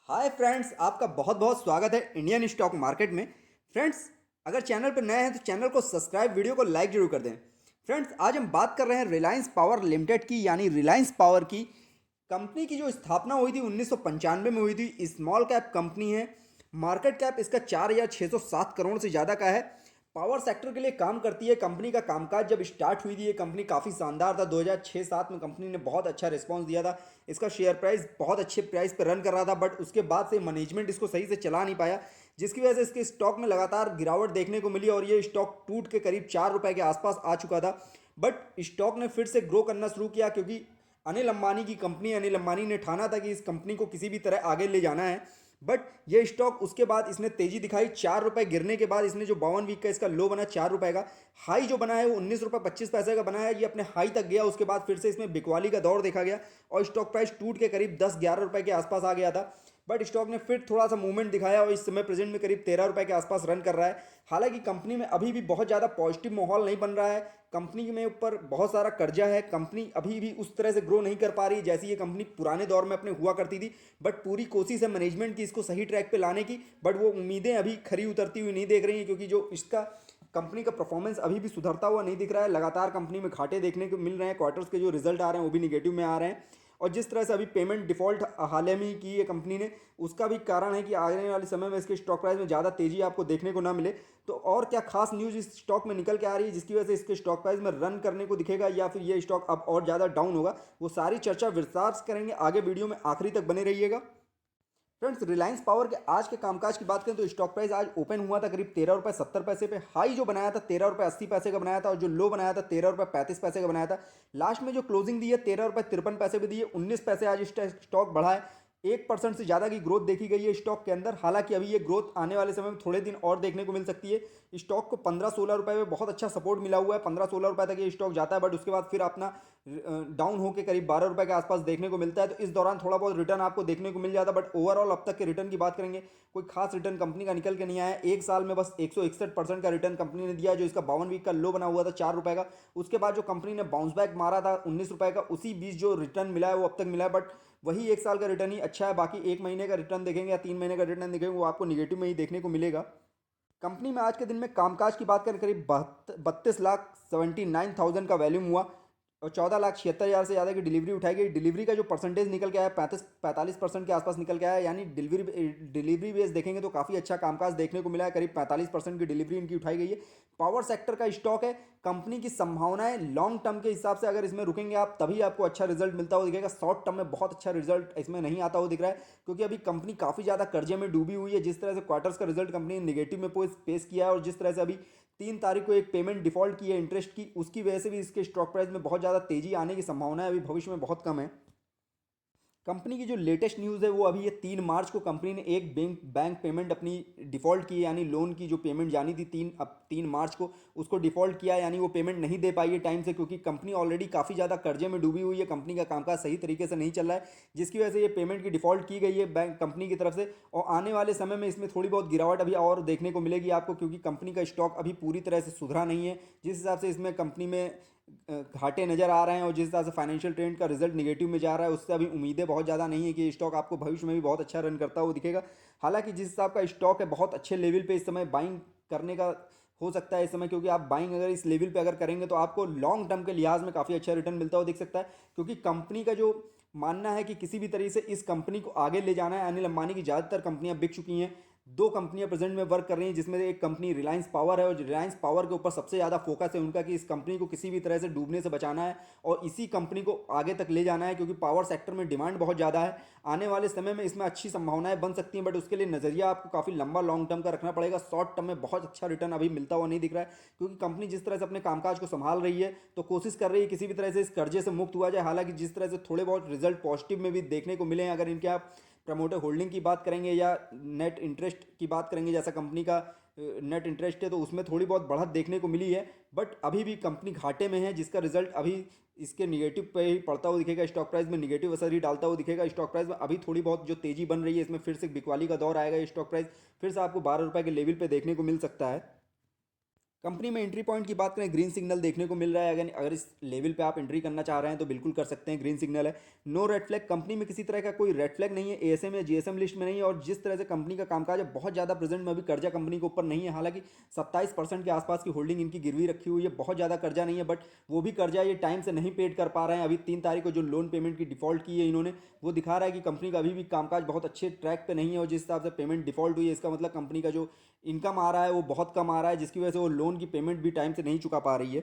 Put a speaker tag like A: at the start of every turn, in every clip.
A: Hi friends, आपका बहुत बहुत स्वागत है इंडियन स्टॉक मार्केट में। फ्रेंड्स, अगर चैनल पर नए हैं तो चैनल को सब्सक्राइब, वीडियो को लाइक जरूर कर दें। फ्रेंड्स, आज हम बात कर रहे हैं रिलायंस पावर लिमिटेड की, यानी रिलायंस पावर की। कंपनी की जो स्थापना हुई थी 1995 में हुई थी। स्मॉल कैप कंपनी है। मार्केट कैप इसका 4,607 करोड़ से ज़्यादा का है। पावर सेक्टर के लिए काम करती है। कंपनी का कामकाज जब स्टार्ट हुई थी ये कंपनी काफ़ी शानदार था। 2006-07 में कंपनी ने बहुत अच्छा रिस्पांस दिया था। इसका शेयर प्राइस बहुत अच्छे प्राइस पर रन कर रहा था, बट उसके बाद से मैनेजमेंट इसको सही से चला नहीं पाया, जिसकी वजह से इसके स्टॉक में लगातार गिरावट देखने को मिली और ये स्टॉक टूट के करीब 4 रुपए के आसपास आ चुका था। बट स्टॉक ने फिर से ग्रो करना शुरू किया, क्योंकि अनिल अंबानी की कंपनी, अनिल अंबानी ने ठाना था कि इस कंपनी को किसी भी तरह आगे ले जाना है। बट ये स्टॉक उसके बाद इसने तेजी दिखाई। 4 रुपए गिरने के बाद इसने जो 52 वीक का इसका लो बना 4 रुपए का, हाई जो बना है वो 19 रुपए 25 पैसे का बना है। ये अपने हाई तक गया, उसके बाद फिर से इसमें बिकवाली का दौर देखा गया और स्टॉक प्राइस टूट के करीब 10-11 रुपए के आसपास आ गया था। बट स्टॉक ने फिर थोड़ा सा मूवमेंट दिखाया और इस समय प्रेजेंट में करीब 13 रुपए के आसपास रन कर रहा है। हालांकि कंपनी में अभी भी बहुत ज़्यादा पॉजिटिव माहौल नहीं बन रहा है। कंपनी में ऊपर बहुत सारा कर्जा है। कंपनी अभी भी उस तरह से ग्रो नहीं कर पा रही जैसी ये कंपनी पुराने दौर में अपने हुआ करती थी। बट पूरी कोशिश है मैनेजमेंट की इसको सही ट्रैक पे लाने की, बट वो उम्मीदें अभी खरी उतरती हुई नहीं देख रही हैं, क्योंकि जो इसका कंपनी का परफॉर्मेंस अभी भी सुधरता हुआ नहीं दिख रहा है। लगातार कंपनी में घाटे देखने को मिल रहे हैं। क्वार्टर्स के जो रिजल्ट आ रहे हैं वो भी निगेटिव में आ रहे हैं। और जिस तरह से अभी पेमेंट डिफॉल्ट हाल ही में की है कंपनी ने, उसका भी कारण है कि आने वाले समय में इसके स्टॉक प्राइस में ज़्यादा तेजी आपको देखने को ना मिले। तो और क्या खास न्यूज़ इस स्टॉक में निकल के आ रही है जिसकी वजह से इसके स्टॉक प्राइस में रन करने को दिखेगा, या फिर ये स्टॉक अब और ज़्यादा डाउन होगा, वो सारी चर्चा विस्तार से करेंगे। आगे वीडियो में आखिरी तक बने रहिएगा। फ्रेंड्स, रिलायंस पावर के आज के कामकाज की बात करें तो स्टॉक प्राइस आज ओपन हुआ था करीब 13 रुपये 70 पैसे पे। हाई जो बनाया था 13 रुपये 80 पैसे का बनाया था और जो लो बनाया था 13 रुपये 35 पैसे का बनाया था। लास्ट में जो क्लोजिंग दी है 13 रुपये 53 पैसे पे दी है। 19 पैसे आज स्टॉक बढ़ा है। 1% से ज़्यादा की ग्रोथ देखी गई है स्टॉक के अंदर। हालांकि अभी ये ग्रोथ आने वाले समय में थोड़े दिन और देखने को मिल सकती है। स्टॉक को 15-16 रुपए में बहुत अच्छा सपोर्ट मिला हुआ है। 15-16 रुपए तक ये स्टॉक जाता है, बट उसके बाद फिर अपना डाउन होकर करीब 12 रुपए के आसपास देखने को मिलता है। तो इस दौरान थोड़ा बहुत रिटर्न आपको देखने को मिल जाता है, बट ओवरऑल अब तक के रिटर्न की बात करेंगे, कोई खास रिटर्न कंपनी का निकल के नहीं आया। एक साल में बस 161% का रिटर्न कंपनी ने दिया, जो इसका 52 वीक का लो बना हुआ था 4 रुपए का। उसके बाद जो कंपनी ने बाउंस बैक मारा था 19 रुपए का, उसी बीच जो रिटर्न मिला है वो अब तक मिला है। बट वही एक साल का रिटर्न ही अच्छा है। बाकी एक महीने का रिटर्न देखेंगे या 3 महीने का रिटर्न देखेंगे, वो आपको निगेटिव में ही देखने को मिलेगा। कंपनी में आज के दिन में कामकाज की बात करें, करीब 32,79,000 का वैल्यूम हुआ और 14,76,000 से ज़्यादा की डिलीवरी उठाई गई। डिलीवरी का जो परसेंटेज निकल के आया 45% के आसपास निकल के आया, यानी डिलीवरी बेस देखेंगे तो काफ़ी अच्छा कामकाज देखने को मिला है। करीब 45% की डिलीवरी इनकी उठाई गई है। पावर सेक्टर का स्टॉक है। कंपनी की संभावनाएं लॉन्ग टर्म के हिसाब से अगर इसमें रुकेंगे आप, तभी आपको अच्छा रिजल्ट मिलता हुआ दिखेगा। शॉर्ट टर्म में बहुत अच्छा रिजल्ट इसमें नहीं आता हुआ दिख रहा है, क्योंकि अभी कंपनी काफ़ी ज़्यादा कर्जे में डूबी हुई है। जिस तरह से क्वार्टर्स का रिजल्ट कंपनी ने निगेटिव में पेश किया है और जिस तरह से अभी 3 तारीख को एक पेमेंट डिफॉल्ट की है इंटरेस्ट की, उसकी वजह से भी इसके स्टॉक प्राइस में बहुत ज़्यादा तेजी आने की संभावना है अभी भविष्य में बहुत कम है। कंपनी की जो लेटेस्ट न्यूज़ है वो अभी ये 3 मार्च को कंपनी ने एक बैंक पेमेंट अपनी डिफ़ॉल्ट की है, यानी लोन की जो पेमेंट जानी थी 3 मार्च को, उसको डिफ़ॉल्ट किया, यानी वो पेमेंट नहीं दे पाई है टाइम से, क्योंकि कंपनी ऑलरेडी काफ़ी ज़्यादा कर्जे में डूबी हुई है। कंपनी का कामकाज सही तरीके से नहीं चल रहा है, जिसकी वजह से ये पेमेंट की डिफ़ॉल्ट की गई है बैंक कंपनी की तरफ से। और आने वाले समय में इसमें थोड़ी बहुत गिरावट अभी और देखने को मिलेगी आपको, क्योंकि कंपनी का स्टॉक अभी पूरी तरह से सुधरा नहीं है। जिस हिसाब से इसमें कंपनी में घाटे नज़र आ रहे हैं और जिस तरह से फाइनेंशियल ट्रेंड का रिजल्ट निगेटिव में जा रहा है, उससे अभी उम्मीदें बहुत ज़्यादा नहीं है कि स्टॉक आपको भविष्य में भी बहुत अच्छा रन करता हुआ दिखेगा। हालांकि जिस हिसाब का स्टॉक है बहुत अच्छे लेवल पे इस समय बाइंग करने का हो सकता है इस समय, क्योंकि आप बाइंग अगर इस लेवल पे अगर करेंगे तो आपको लॉन्ग टर्म के लिहाज में काफ़ी अच्छा रिटर्न मिलता हुआ दिख सकता है। क्योंकि कंपनी का जो मानना है कि किसी भी तरीके से इस कंपनी को आगे ले जाना है। अनिल अंबानी की ज़्यादातर कंपनियां बिक चुकी हैं। 2 कंपनियां प्रेजेंट में वर्क कर रही हैं, जिसमें से एक कंपनी रिलायंस पावर है, और रिलायंस पावर के ऊपर सबसे ज़्यादा फोकस है उनका कि इस कंपनी को किसी भी तरह से डूबने से बचाना है और इसी कंपनी को आगे तक ले जाना है, क्योंकि पावर सेक्टर में डिमांड बहुत ज़्यादा है। आने वाले समय में इसमें अच्छी संभावनाएं बन सकती हैं, बट उसके लिए नज़रिया आपको काफ़ी लंबा लॉन्ग टर्म का रखना पड़ेगा। शॉर्ट टर्म में बहुत अच्छा रिटर्न अभी मिलता हुआ नहीं दिख रहा है, क्योंकि कंपनी जिस तरह से अपने कामकाज को संभाल रही है तो कोशिश कर रही है किसी भी तरह से इस कर्जे से मुक्त हुआ जाए। हालांकि जिस तरह से थोड़े बहुत रिजल्ट पॉजिटिव में भी देखने को मिले हैं, अगर इनके आप प्रमोटर होल्डिंग की बात करेंगे या नेट इंटरेस्ट की बात करेंगे, जैसा कंपनी का नेट इंटरेस्ट है, तो उसमें थोड़ी बहुत बढ़त देखने को मिली है। बट अभी भी कंपनी घाटे में है, जिसका रिजल्ट अभी इसके निगेटिव पे ही पड़ता हुआ दिखेगा। स्टॉक प्राइस में निगेटिव असर ही डालता हुआ दिखेगा। स्टॉक प्राइस में अभी थोड़ी बहुत जो तेजी बन रही है, इसमें फिर से बिकवाली का दौर आएगा। स्टॉक प्राइस फिर से आपको 12 रुपए के लेवल पे देखने को मिल सकता है। कंपनी में एंट्री पॉइंट की बात करें, ग्रीन सिग्नल देखने को मिल रहा है। अगर अगर इस लेवल पे आप एंट्री करना चाह रहे हैं तो बिल्कुल कर सकते हैं, ग्रीन सिग्नल है। नो रेड फ्लैग, कंपनी में किसी तरह का कोई रेड फ्लैग नहीं है, एएसएम या जीएसएम लिस्ट में नहीं है। और जिस तरह से कंपनी का कामकाज है, बहुत ज़्यादा प्रेजेंट में अभी कर्जा कंपनी के ऊपर नहीं है। हालांकि 27% के आसपास की होल्डिंग इनकी गिरवी रखी हुई है, बहुत ज़्यादा कर्जा नहीं है, बट वो भी कर्जा ये टाइम से नहीं पेड कर पा रहे हैं। अभी 3 तारीख को जो लोन पेमेंट की डिफॉल्ट की है इन्होंने, वो दिखा रहा है कि कंपनी का अभी भी कामकाज बहुत अच्छे ट्रैक पे नहीं है। और जिस हिसाब से पेमेंट डिफॉल्ट हुई है, इसका मतलब कंपनी का जो इनकम आ रहा है वो बहुत कम आ रहा है, जिसकी वजह से वो लोन की पेमेंट भी टाइम से नहीं चुका पा रही है।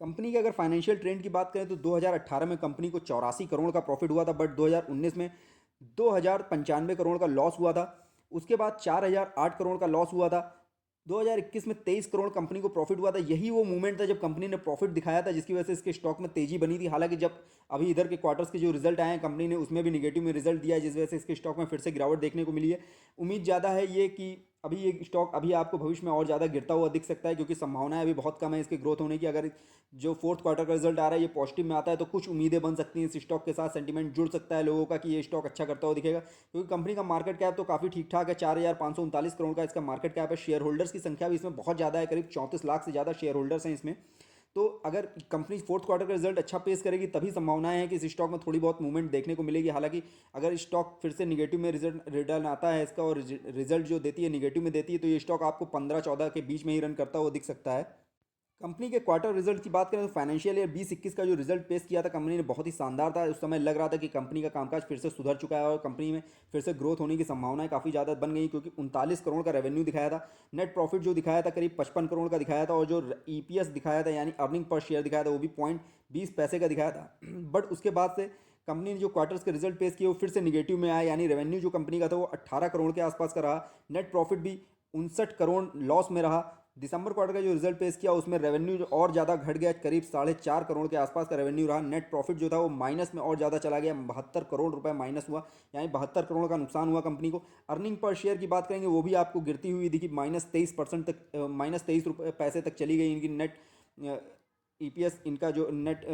A: कंपनी के अगर फाइनेंशियल ट्रेंड की बात करें तो 2018 में कंपनी को 84 करोड़ का प्रॉफिट हुआ था, बट 2019 में 2095 करोड़ का लॉस हुआ था। उसके बाद 4008 करोड़ का लॉस हुआ था। 2021 में 23 करोड़ कंपनी को प्रॉफिट हुआ था। यही वो मूवमेंट था जब कंपनी ने प्रॉफिट दिखाया था, जिसकी वजह से इसके स्टॉक में तेजी बनी थी। हालांकि जब अभी इधर के क्वार्टर्स के जो रिजल्ट आए हैं कंपनी ने, उसमें भी निगेटिव में रिजल्ट दिया है, जिस वजह से इसके स्टॉक में फिर से गिरावट देखने को मिली है। उम्मीद ज़्यादा है ये कि अभी ये स्टॉक अभी आपको भविष्य में और ज़्यादा गिरता हुआ दिख सकता है, क्योंकि संभावनाएं अभी बहुत कम है इसके ग्रोथ होने की। अगर जो फोर्थ क्वार्टर का रिजल्ट आ रहा है ये पॉजिटिव में आता है तो कुछ उम्मीदें बन सकती हैं इस स्टॉक के साथ, सेंटीमेंट जुड़ सकता है लोगों का कि ये स्टॉक अच्छा करता हुआ दिखेगा। क्योंकि कंपनी का मार्केट कैप तो काफ़ी ठीक ठाक है, 4539 करोड़ का इसका मार्केट कैप है। शेयर होल्डर्स की संख्या भी इसमें बहुत ज़्यादा है, करीब 34 लाख से ज़्यादा शेयर होल्डर्स हैं इसमें। तो अगर कंपनी फोर्थ क्वार्टर का रिजल्ट अच्छा पेश करेगी तभी संभावनाएं हैं कि इस स्टॉक में थोड़ी बहुत मूवमेंट देखने को मिलेगी। हालांकि अगर स्टॉक फिर से निगेटिव में रिटर्न आता है इसका, और रिजल्ट जो देती है निगेटिव में देती है, तो ये स्टॉक आपको 15-14 के बीच में ही रन करता हुआ दिख सकता है। कंपनी के क्वार्टर रिजल्ट की बात करें तो फाइनेंशियल ईयर 2021 का जो रिजल्ट पेश किया था कंपनी ने, बहुत ही शानदार था। उस समय लग रहा था कि कंपनी का कामकाज फिर से सुधर चुका है और कंपनी में फिर से ग्रोथ होने की संभावनाएं काफ़ी ज़्यादा बन गई, क्योंकि 39 करोड़ का रेवेन्यू दिखाया था। नेट प्रॉफिट जो दिखाया था करीब 55 करोड़ का दिखाया था, और जो ईपीएस दिखाया था यानी अर्निंग पर शेयर दिखाया था वो भी 0.20 पैसे का दिखाया था। बट उसके बाद से कंपनी ने जो क्वार्टर्स के रिजल्ट पेश किए वो फिर से निगेटिव में आया, यानी रेवेन्यू जो कंपनी का था वो 18 करोड़ के आसपास का रहा। नेट प्रॉफिट भी 59 करोड़ लॉस में रहा। दिसंबर क्वार्टर का जो रिजल्ट पेश किया उसमें रेवेन्यू जो और ज़्यादा घट गया, करीब 4.5 करोड़ के आसपास का रेवेन्यू रहा। नेट प्रॉफिट जो था वो माइनस में और ज़्यादा चला गया, 72 करोड़ रुपए माइनस हुआ, यानी 72 करोड़ का नुकसान हुआ कंपनी को। अर्निंग पर शेयर की बात करेंगे वो भी आपको गिरती हुई दिखी, -23% तक, -23 पैसे तक चली गई इनकी नेट ईपीएस, इनका जो नेट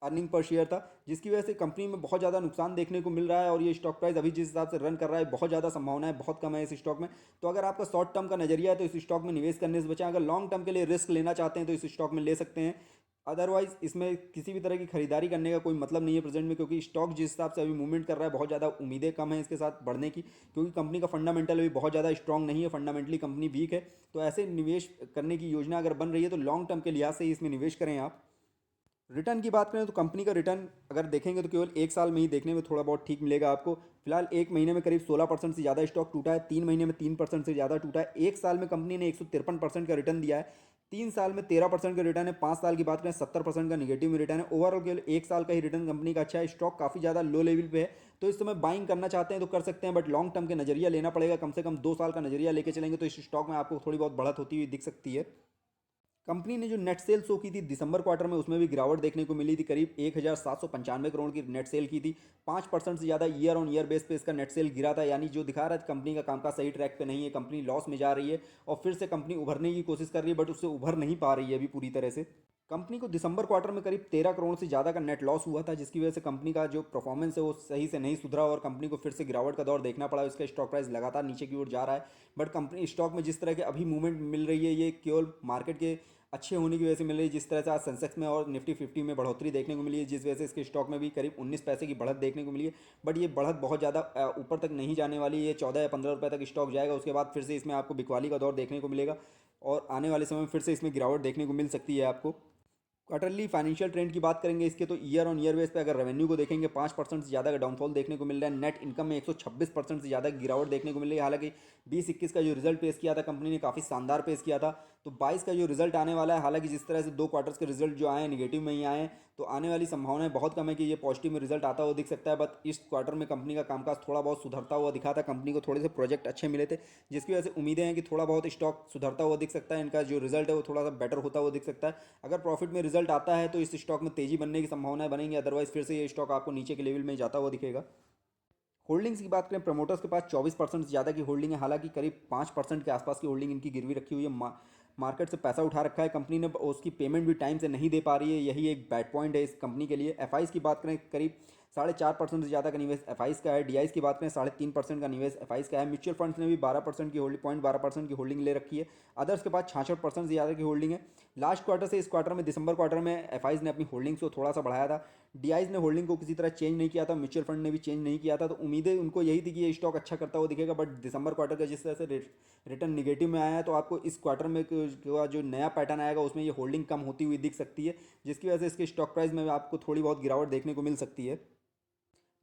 A: अर्निंग पर शेयर था, जिसकी वजह से कंपनी में बहुत ज़्यादा नुकसान देखने को मिल रहा है। और ये स्टॉक प्राइस अभी जिस हिसाब से रन कर रहा है, बहुत ज़्यादा संभावनाएं बहुत कम है इस स्टॉक में। तो अगर आपका शॉर्ट टर्म का नजरिया है तो इस स्टॉक में निवेश करने से बचें। अगर लॉन्ग टर्म के लिए रिस्क लेना चाहते हैं तो इस स्टॉक में ले सकते हैं। अदरवाइज इसमें किसी भी तरह की खरीदारी करने का कोई मतलब नहीं है प्रेजेंट में, क्योंकि स्टॉक जिस हिसाब से अभी मूवमेंट कर रहा है बहुत ज़्यादा उम्मीदें कम है इसके साथ बढ़ने की, क्योंकि कंपनी का फंडामेंटल अभी बहुत ज़्यादा स्ट्रॉन्ग नहीं है, फंडामेंटली कंपनी वीक है। तो ऐसे निवेश करने की योजना अगर बन रही है तो लॉन्ग टर्म के लिहाज से ही इसमें निवेश करें आप। रिटर्न की बात करें तो कंपनी का रिटर्न अगर देखेंगे तो केवल 1 साल में ही देखने में थोड़ा बहुत ठीक मिलेगा आपको। फिलहाल 1 महीने में करीब 16% से ज़्यादा स्टॉक टूटा है, 3 महीने में 3% से ज़्यादा टूटा है। 1 साल में कंपनी ने 153% का रिटर्न दिया है, 3 साल में 13% का रिटर्न है, 5 साल की बात करें 70% का निगेटिव में रिटर्न है। ओवरऑल केवल 1 साल का ही रिटर्न कंपनी का अच्छा है। स्टॉक काफ़ी ज़्यादा लो लेवल पे है, तो इस समय बाइंग करना चाहते हैं तो कर सकते हैं, बट लॉन्ग टर्म के नजरिया लेना पड़ेगा। कम से कम 2 साल का नजरिया लेके चलेंगे तो इस स्टॉक में आपको थोड़ी बहुत बढ़त होती हुई दिख सकती है। कंपनी ने जो नेट सेल शो की थी दिसंबर क्वार्टर में, उसमें भी गिरावट देखने को मिली थी। करीब 1795 करोड़ की नेट सेल की थी, 5% से ज़्यादा ईयर ऑन ईयर बेस पे इसका नेट सेल गिरा था, यानी जो दिखा रहा है कंपनी का कामकाज सही ट्रैक पे नहीं है, कंपनी लॉस में जा रही है। और फिर से कंपनी उभरने की कोशिश कर रही है, बट उससे उभर नहीं पा रही है अभी पूरी तरह से। कंपनी को दिसंबर क्वार्टर में करीब 13 करोड़ से ज़्यादा का नेट लॉस हुआ था, जिसकी वजह से कंपनी का जो परफॉर्मेंस है वो सही से नहीं सुधरा और कंपनी को फिर से गिरावट का दौर देखना पड़ा। इसका स्टॉक प्राइस लगातार नीचे की ओर जा रहा है, बट कंपनी स्टॉक में जिस तरह के अभी मूवमेंट मिल रही है ये केवल मार्केट के अच्छे होने की वजह से मिल रही है। जिस तरह से आज सेंसेक्स में और निफ्टी 50 में बढ़ोतरी देखने को मिली है, जिस वजह से इसके स्टॉक में भी करीब 19 पैसे की बढ़त देखने को मिली है। बट ये बढ़त बहुत ज़्यादा ऊपर तक नहीं जाने वाली है, ये 14 या 15 रुपये तक स्टॉक जाएगा, उसके बाद फिर से इसमें आपको बिकवाली का दौर देखने को मिलेगा और आने वाले समय में फिर से इसमें गिरावट देखने को मिल सकती है आपको। क्वार्टरली फाइनेंशियल ट्रेंड की बात करेंगे इसके, तो ईयर ऑन ईयर बेस पे अगर रेवेन्यू को देखेंगे 5% से ज़्यादा का डाउनफॉल देखने को मिल रहा है। नेट इनकम में 126% से ज़्यादा गिरावट देखने को मिल रही है। हालांकि 2021 का जो रिजल्ट पेश किया था कंपनी ने काफ़ी शानदार पेश किया था, तो 22 का जो रिजल्ट आने वाला है, हालांकि जिस तरह से 2 क्वार्टर्स के रिजल्ट जो आए हैं निगेटिव में ही आए हैं, तो आने वाली संभावनाएं बहुत कम है कि ये पॉजिटिव में रिजल्ट आता हुआ दिख सकता है। बट इस क्वार्टर में कंपनी का कामकाज थोड़ा बहुत सुधरता हुआ दिखा था, कंपनी को थोड़े से प्रोजेक्ट अच्छे मिले थे, जिसकी वजह से उम्मीदें हैं कि थोड़ा बहुत स्टॉक सुधरता हुआ दिख सकता है, इनका जो रिजल्ट है वो थोड़ा सा बेटर होता हुआ दिख सकता है। अगर प्रॉफिट में रिजल्ट आता है तो इस स्टॉक में तेजी बनने की संभावनाएं बनेंगी, अदरवाइज फिर से ये स्टॉक आपको नीचे के लेवल में जाता हुआ दिखेगा। होल्डिंग्स की बात करें, प्रमोटर्स के पास 24% से ज़्यादा की होल्डिंग है, हालांकि करीब 5% के आसपास की होल्डिंग इनकी गिरवी रखी हुई है। मार्केट से पैसा उठा रखा है कंपनी ने, उसकी पेमेंट भी टाइम से नहीं दे पा रही है, यही एक बैड पॉइंट है इस कंपनी के लिए। एफ की बात करें, करीब 4.5% से ज़्यादा का निवेश एफआईज का है। डीआईज की बात करें 3.5% का निवेश एफआईज का है। म्यूचुअल फंड्स ने भी 12% की होल्डिंग 0.12% की होल्डिंग ले रखी है। अदर्स के पास 66% से ज़्यादा की होल्डिंग है। लास्ट क्वार्टर से इस क्वार्टर में दिसंबर क्वार्टर में एफआईज ने अपनी होल्डिंग्स को थोड़ा सा बढ़ाया था। डीआईज ने होल्डिंग को किसी तरह चेंज नहीं किया था, म्यूचुअल फंड ने भी चेंज नहीं किया था। तो उम्मीदें उनको यही थी कि ये स्टॉक अच्छा करता हुआ दिखेगा, बट दिसंबर क्वार्टर का जिस तरह से रिटर्न निगेटिव में आया है, तो आपको इस क्वार्टर में जो नया पैटर्न आएगा उसमें ये होल्डिंग कम होती हुई दिख सकती है, जिसकी वजह से इसके स्टॉक प्राइस में आपको थोड़ी बहुत गिरावट देखने को मिल सकती है।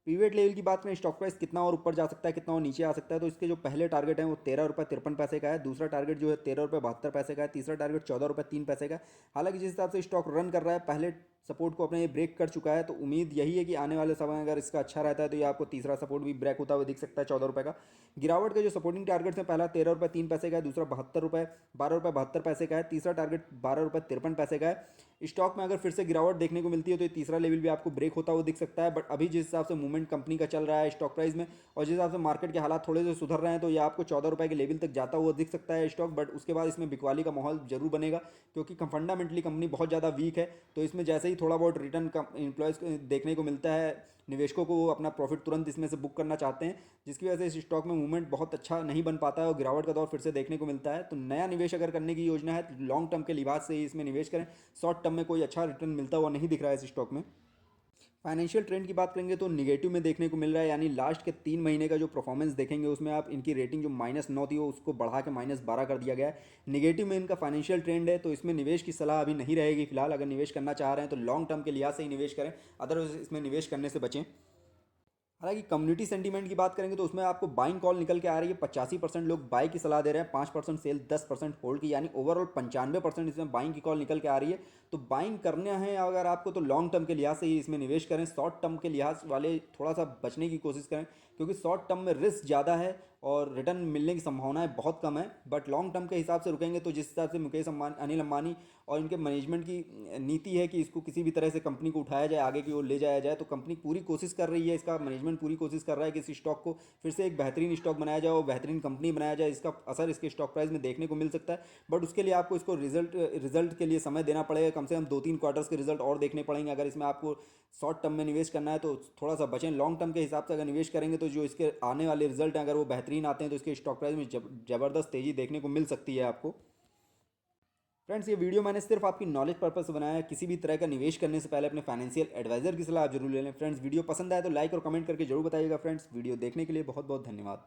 A: पीवीएट लेवल की बात करें, स्टॉक प्राइस कितना और ऊपर जा सकता है, कितना और नीचे आ सकता है, तो इसके जो पहले टारगेट है वो 13 रुपये 53 पैसे का है। दूसरा टारगेट जो है 13 रुपये 72 पैसे का है। तीसरा टारगेट 14 रुपये 3 पैसे का है। हालांकि जिस हिसाब से स्टॉक रन कर रहा है, पहले सपोर्ट को अपने ये ब्रेक कर चुका है, तो उम्मीद यही है कि आने वाले समय में अगर इसका अच्छा रहता है तो ये आपको तीसरा सपोर्ट भी ब्रेक होता हुआ दिख सकता है 14 रुपये का। गिरावट के जो सपोर्टिंग टारगेट्स हैं, पहला 13 रुपये 3 पैसे का है, दूसरा 12 रुपये 72 पैसे का है, तीसरा टारगेट 12 रुपये 53 पैसे का है। स्टॉक में अगर फिर से गिरावट देखने को मिलती है तो ये तीसरा लेवल भी आपको ब्रेक होता हुआ दिख सकता है। बट अभी जिस हिसाब से मूवमेंट कंपनी का चल रहा है स्टॉक प्राइस में, और जिस हिसाब से मार्केट के हालात थोड़े से सुधर रहे हैं, तो ये आपको 14 रुपये के लेवल तक जाता हुआ दिख सकता है स्टॉक। बट उसके बाद इसमें बिकवाली का माहौल जरूर बनेगा, क्योंकि फंडामेंटली कंपनी बहुत ज़्यादा वीक है। तो इसमें जैसे ही थोड़ा बहुत रिटर्न एम्प्लॉयज़ देखने को मिलता है, निवेशकों को वो अपना प्रॉफिट तुरंत इसमें से बुक करना चाहते हैं, जिसकी वजह से इस स्टॉक में मूवमेंट बहुत अच्छा नहीं बन पाता है और गिरावट का दौर फिर से देखने को मिलता है। तो नया निवेश अगर करने की योजना है तो लॉन्ग टर्म के लिहाज से ही इसमें निवेश करें। शॉर्ट टर्म में कोई अच्छा रिटर्न मिलता हुआ नहीं दिख रहा है इस स्टॉक में। फाइनेंशियल ट्रेंड की बात करेंगे तो निगेटिव में देखने को मिल रहा है, यानी लास्ट के 3 महीने का जो परफॉर्मेंस देखेंगे उसमें आप इनकी रेटिंग जो -9 थी वो उसको बढ़ा के -12 कर दिया गया है। निगेटिव में इनका फाइनेंशियल ट्रेंड है, तो इसमें निवेश की सलाह अभी नहीं रहेगी फिलहाल। अगर निवेश करना चाह रहे हैं तो लॉन्ग टर्म के लिहाज से ही निवेश करें, अदरवाइज इसमें निवेश करने से बचें। हालांकि कम्युनिटी सेंटीमेंट की बात करेंगे तो उसमें आपको बाइंग कॉल निकल के आ रही है। 85% लोग बाई की सलाह दे रहे हैं, 5% सेल, 10% होल्ड की, यानी ओवरऑल 95% इसमें बाइंग की कॉल निकल के आ रही है। तो बाइंग करना है अगर आपको, तो लॉन्ग टर्म के लिहाज से ही इसमें निवेश करें। शॉर्ट टर्म के लिहाज वाले थोड़ा सा बचने की कोशिश करें, क्योंकि शॉर्ट टर्म में रिस्क ज़्यादा है और रिटर्न मिलने की संभावनाएं बहुत कम है। बट लॉन्ग टर्म के हिसाब से रुकेंगे तो जिस हिसाब से मुकेश अंबानी, अनिल अंबानी और इनके मैनेजमेंट की नीति है कि इसको किसी भी तरह से कंपनी को उठाया जाए, आगे की ओर ले जाया जाए, तो कंपनी पूरी कोशिश कर रही है, इसका मैनेजमेंट पूरी कोशिश कर रहा है कि इस स्टॉक को फिर से एक बेहतरीन स्टॉक बनाया जाए और बेहतरीन कंपनी बनाया जाए। इसका असर इसके स्टॉक प्राइस में देखने को मिल सकता है। बट उसके लिए आपको इसको रिजल्ट के लिए समय देना पड़ेगा, कम से कम 2-3 क्वार्टर्स के रिजल्ट और देखने पड़ेंगे अगर इसमें आपको शॉर्ट टर्म में निवेश करना है। तो थोड़ा सा बचें। लॉन्ग टर्म के हिसाब से अगर निवेश करेंगे तो जो इसके आने वाले रिजल्ट हैं अगर वो बेहतरीन आते हैं तो इसके स्टॉक प्राइस में ज़बरदस्त तेज़ी देखने को मिल सकती है आपको। फ्रेंड्स, ये वीडियो मैंने सिर्फ आपकी नॉलेज पर्पस से बनाया है। किसी भी तरह का निवेश करने से पहले अपने फाइनेंशियल एडवाइजर की सलाह आप जरूर ले लें। फ्रेंड्स, वीडियो पसंद आए तो लाइक और कमेंट करके जरूर बताइएगा। फ्रेंड्स, वीडियो देखने के लिए बहुत बहुत धन्यवाद।